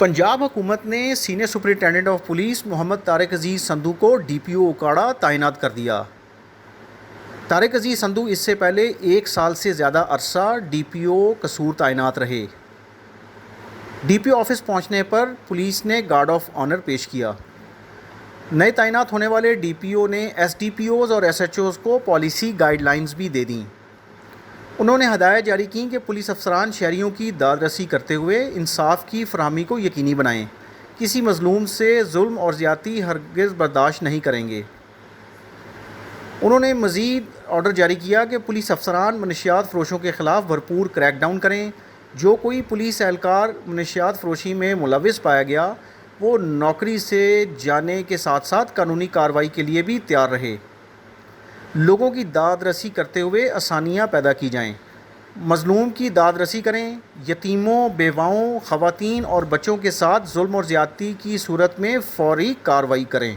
پنجاب حکومت نے senior superintendent of police محمد طارق عزیز سندھو کو ڈی پی او اکاڑہ تعینات کر دیا۔ طارق عزیز سندھو اس سے پہلے 1 سال سے زیادہ عرصہ ڈی پی او قصور تعینات رہے۔ ڈی پی او آفس پہنچنے پر پولیس نے گارڈ آف آنر پیش کیا۔ نئے تعینات ہونے والے ڈی پی او نے ایس ڈی پی اوز اور ایس ایچ اوز کو پالیسی گائیڈ لائنز بھی دے دیں۔ انہوں نے ہدایت جاری کی کہ پولیس افسران شہریوں کی داد رسی کرتے ہوئے انصاف کی فراہمی کو یقینی بنائیں، کسی مظلوم سے ظلم اور زیادتی ہرگز برداشت نہیں کریں گے۔ انہوں نے مزید آرڈر جاری کیا کہ پولیس افسران منشیات فروشوں کے خلاف بھرپور کریک ڈاؤن کریں۔ جو کوئی پولیس اہلکار منشیات فروشی میں ملوث پایا گیا وہ نوکری سے جانے کے ساتھ ساتھ قانونی کارروائی کے لیے بھی تیار رہے۔ لوگوں کی داد رسی کرتے ہوئے آسانیاں پیدا کی جائیں، مظلوم کی داد رسی کریں، یتیموں، بیواؤں، خواتین اور بچوں کے ساتھ ظلم اور زیادتی کی صورت میں فوری کارروائی کریں۔